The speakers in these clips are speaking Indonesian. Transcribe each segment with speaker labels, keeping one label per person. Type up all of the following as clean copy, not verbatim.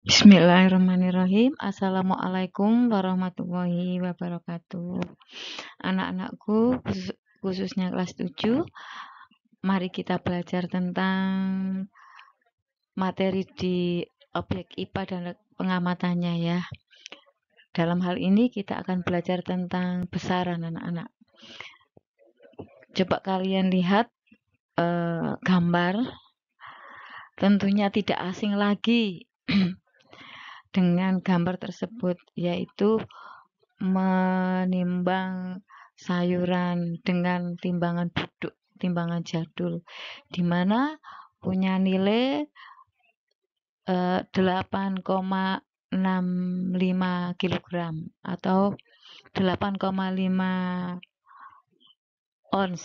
Speaker 1: Bismillahirrahmanirrahim. Assalamualaikum warahmatullahi wabarakatuh. Anak-anakku, khususnya kelas 7, mari kita belajar tentang materi di objek IPA dan pengamatannya ya. Dalam hal ini kita akan belajar tentang besaran anak-anak. Coba kalian lihat gambar. Tentunya tidak asing lagi dengan gambar tersebut, yaitu menimbang sayuran dengan timbangan duduk, timbangan jadul, di mana punya nilai 8,65 kg atau 8,5 ons.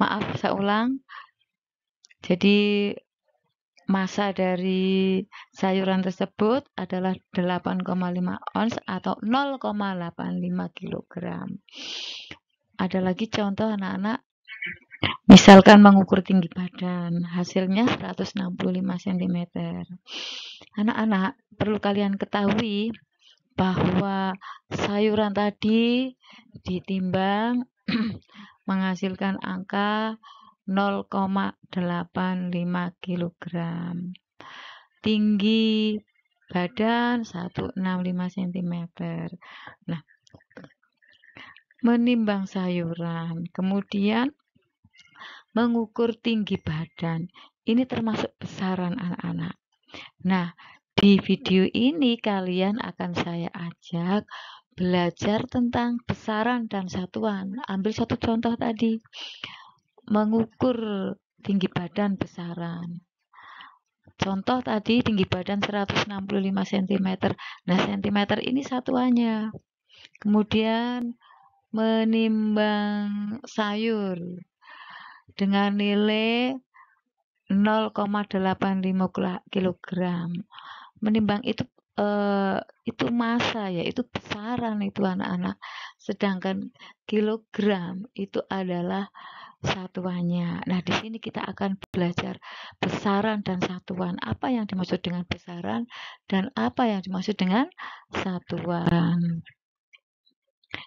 Speaker 1: Maaf, saya ulang. Jadi massa dari sayuran tersebut adalah 8,5 ons atau 0,85 kg. Ada lagi contoh anak-anak, misalkan mengukur tinggi badan, hasilnya 165 cm. Anak-anak, perlu kalian ketahui bahwa sayuran tadi ditimbang menghasilkan angka 0,85 kg. Tinggi badan 165 cm. Nah, menimbang sayuran, kemudian mengukur tinggi badan. Ini termasuk besaran anak-anak. Nah, di video ini kalian akan saya ajak belajar tentang besaran dan satuan. Ambil satu contoh tadi, mengukur tinggi badan besaran. Contoh tadi tinggi badan 165 cm. Nah, cm ini satuannya. Kemudian menimbang sayur dengan nilai 0,85 kg. Menimbang itu massa ya, itu besaran itu anak-anak. Sedangkan kilogram itu adalah satuannya. Nah, di sini kita akan belajar besaran dan satuan. Apa yang dimaksud dengan besaran dan apa yang dimaksud dengan satuan.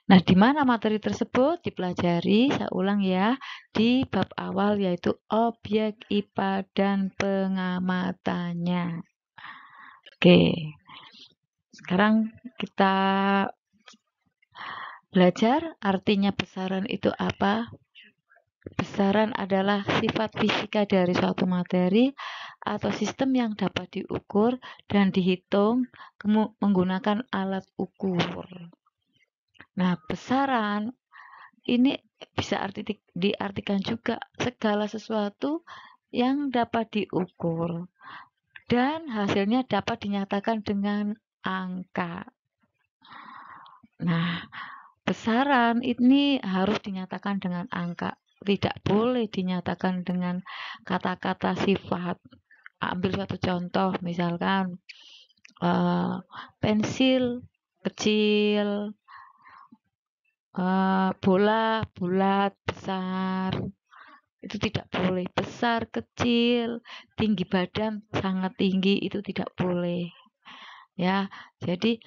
Speaker 1: Nah, di mana materi tersebut dipelajari? Saya ulang ya, di bab awal yaitu objek IPA dan pengamatannya. Oke. Sekarang kita belajar artinya besaran itu apa? Besaran adalah sifat fisika dari suatu materi atau sistem yang dapat diukur dan dihitung menggunakan alat ukur. Nah, besaran ini bisa diartikan juga segala sesuatu yang dapat diukur dan hasilnya dapat dinyatakan dengan angka. Nah, besaran ini harus dinyatakan dengan angka. Tidak boleh dinyatakan dengan kata-kata sifat. Ambil satu contoh, misalkan pensil kecil, bola bulat besar. Itu tidak boleh. Besar, kecil, tinggi badan sangat tinggi, itu tidak boleh. Ya, jadi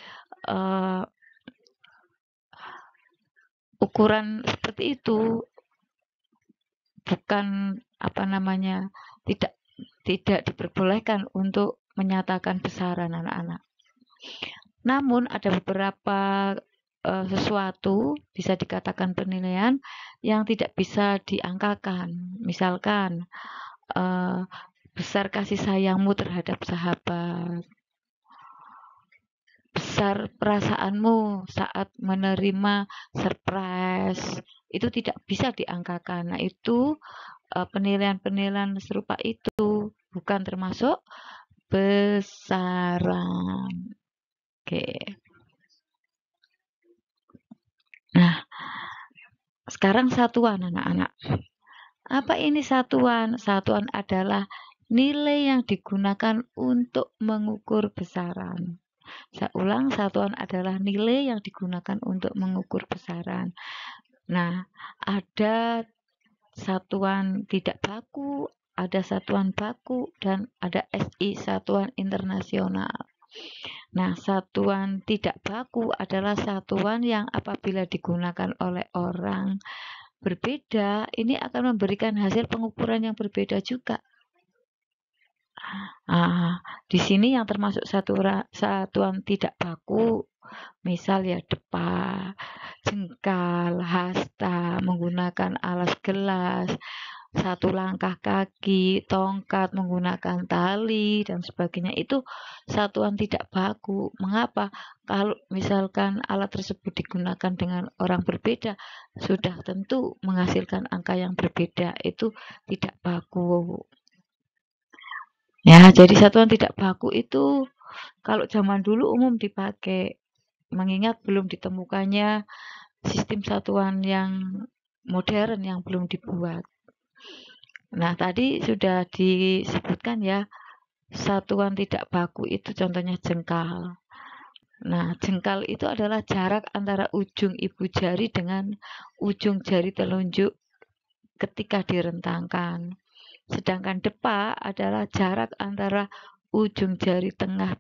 Speaker 1: ukuran seperti itu bukan tidak diperbolehkan untuk menyatakan besaran anak-anak. Namun ada beberapa sesuatu bisa dikatakan penilaian yang tidak bisa diangkakan. Misalkan besar kasih sayangmu terhadap sahabat, besar perasaanmu saat menerima surprise, itu tidak bisa diangkakan. Nah, itu penilaian-penilaian serupa itu bukan termasuk besaran. Oke. Nah, sekarang satuan anak-anak. Apa ini satuan? Satuan adalah nilai yang digunakan untuk mengukur besaran. Saya ulang, satuan adalah nilai yang digunakan untuk mengukur besaran. Nah, ada satuan tidak baku, ada satuan baku, dan ada SI, satuan internasional. Nah, satuan tidak baku adalah satuan yang apabila digunakan oleh orang berbeda, ini akan memberikan hasil pengukuran yang berbeda juga. Di sini yang termasuk satuan tidak baku, misal ya depa, jengkal, hasta, menggunakan alas gelas, satu langkah kaki, tongkat, menggunakan tali, dan sebagainya. Itu satuan tidak baku. Mengapa? Kalau misalkan alat tersebut digunakan dengan orang berbeda, sudah tentu menghasilkan angka yang berbeda. Itu tidak baku. Ya, jadi satuan tidak baku itu kalau zaman dulu umum dipakai, mengingat belum ditemukannya sistem satuan yang modern yang belum dibuat. Nah, tadi sudah disebutkan ya, satuan tidak baku itu contohnya jengkal. Nah, jengkal itu adalah jarak antara ujung ibu jari dengan ujung jari telunjuk ketika direntangkan. Sedangkan depa adalah jarak antara ujung jari tengah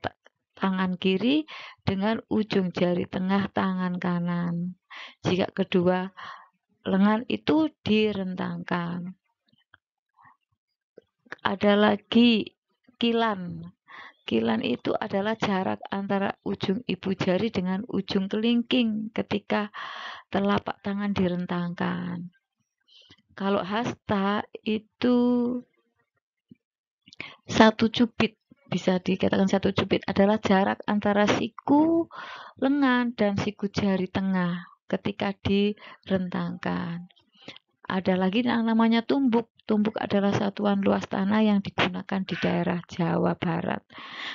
Speaker 1: tangan kiri dengan ujung jari tengah tangan kanan. Jika kedua lengan itu direntangkan. Ada lagi kilan. Kilan itu adalah jarak antara ujung ibu jari dengan ujung kelingking ketika telapak tangan direntangkan. Kalau hasta itu 1 cubit, bisa dikatakan 1 cubit adalah jarak antara siku lengan dan siku jari tengah ketika direntangkan. Ada lagi yang namanya tumbuk. Tumbuk adalah satuan luas tanah yang digunakan di daerah Jawa Barat.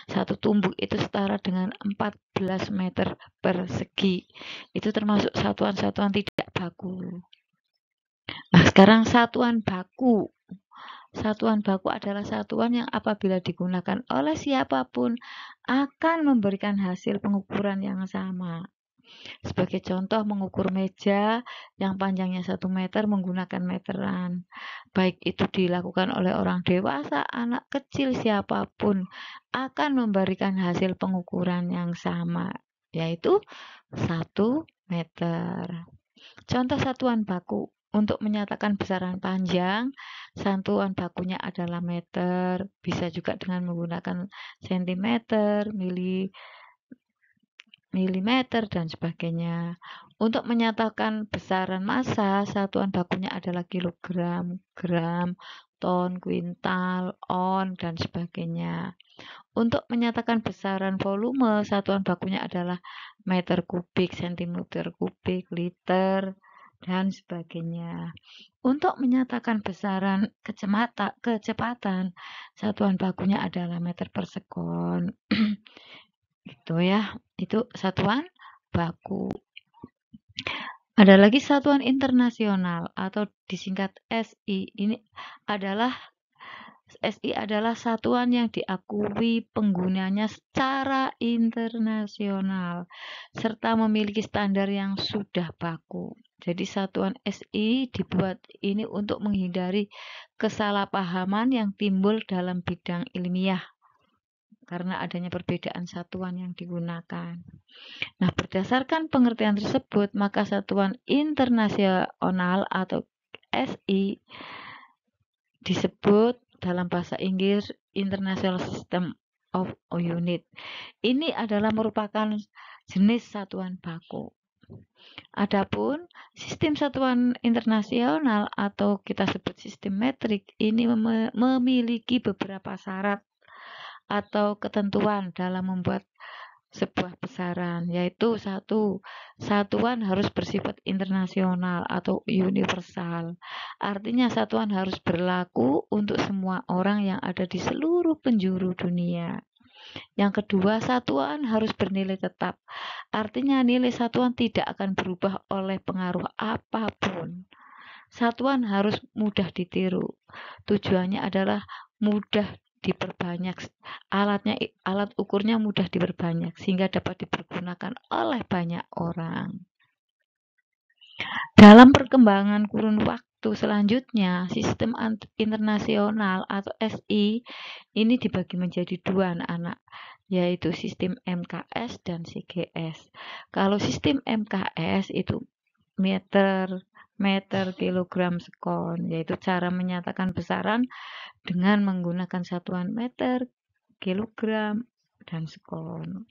Speaker 1: Satu tumbuk itu setara dengan 14 meter persegi. Itu termasuk satuan-satuan tidak baku. Nah, sekarang satuan baku. Satuan baku adalah satuan yang apabila digunakan oleh siapapun akan memberikan hasil pengukuran yang sama. Sebagai contoh, mengukur meja yang panjangnya 1 meter menggunakan meteran. Baik itu dilakukan oleh orang dewasa, anak kecil, siapapun akan memberikan hasil pengukuran yang sama, yaitu 1 meter. Contoh satuan baku. Untuk menyatakan besaran panjang, satuan bakunya adalah meter, bisa juga dengan menggunakan sentimeter, milimeter, dan sebagainya. Untuk menyatakan besaran massa, satuan bakunya adalah kilogram, gram, ton, kuintal, on, dan sebagainya. Untuk menyatakan besaran volume, satuan bakunya adalah meter kubik, sentimeter kubik, liter, dan sebagainya. Untuk menyatakan besaran kecepatan, satuan bakunya adalah meter per sekon. Gitu ya, itu satuan baku. Ada lagi satuan internasional atau disingkat SI. SI adalah satuan yang diakui penggunanya secara internasional serta memiliki standar yang sudah baku. Jadi satuan SI dibuat ini untuk menghindari kesalahpahaman yang timbul dalam bidang ilmiah karena adanya perbedaan satuan yang digunakan. Nah, berdasarkan pengertian tersebut, maka satuan internasional atau SI disebut dalam bahasa Inggris International System of Unit. Ini adalah merupakan jenis satuan baku. Adapun sistem satuan internasional atau kita sebut sistem metrik ini memiliki beberapa syarat atau ketentuan dalam membuat sebuah besaran, yaitu 1. Satuan harus bersifat internasional atau universal. Artinya satuan harus berlaku untuk semua orang yang ada di seluruh penjuru dunia. Yang kedua, satuan harus bernilai tetap. Artinya nilai satuan tidak akan berubah oleh pengaruh apapun. Satuan harus mudah ditiru. Tujuannya adalah mudah diperbanyak, alat ukurnya mudah diperbanyak sehingga dapat dipergunakan oleh banyak orang. Dalam perkembangan kurun waktu selanjutnya, sistem internasional atau SI ini dibagi menjadi 2 anak-anak. yaitu sistem MKS dan CGS. Kalau sistem MKS itu meter, kilogram, sekon, yaitu cara menyatakan besaran dengan menggunakan satuan meter, kilogram, dan sekon.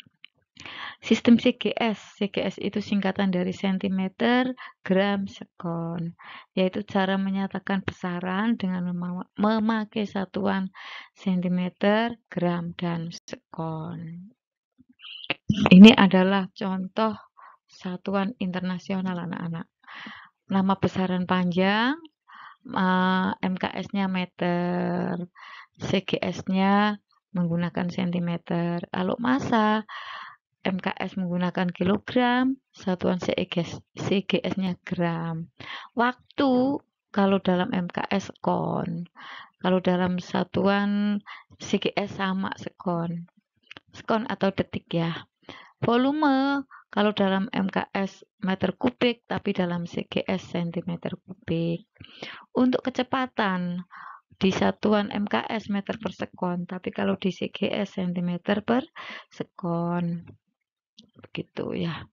Speaker 1: Sistem CGS itu singkatan dari sentimeter, gram, sekon, yaitu cara menyatakan besaran dengan memakai satuan sentimeter, gram, dan sekon. Ini adalah contoh satuan internasional anak-anak. Nama besaran panjang, MKS-nya meter, CGS-nya menggunakan sentimeter. Kalau massa, MKS menggunakan kilogram, satuan CGS-nya gram. Waktu, kalau dalam MKS sekon, kalau dalam satuan CGS sama sekon. Sekon atau detik ya. Volume, kalau dalam MKS meter kubik, tapi dalam CGS sentimeter kubik. Untuk kecepatan, di satuan MKS meter per sekon, tapi kalau di CGS sentimeter per sekon. Begitu ya.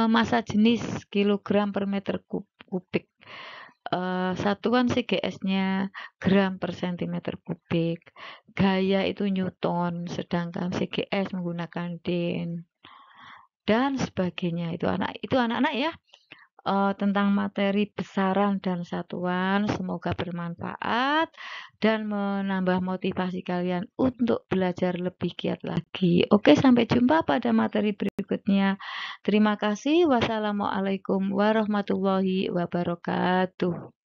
Speaker 1: Massa jenis kilogram per meter kubik. Satuan CGS-nya gram per sentimeter kubik. Gaya itu Newton, sedangkan CGS menggunakan din. Dan sebagainya. Itu anak-anak ya. Tentang materi besaran dan satuan. Semoga bermanfaat dan menambah motivasi kalian untuk belajar lebih giat lagi. Oke, sampai jumpa pada materi berikutnya. Terima kasih. Wassalamualaikum warahmatullahi wabarakatuh.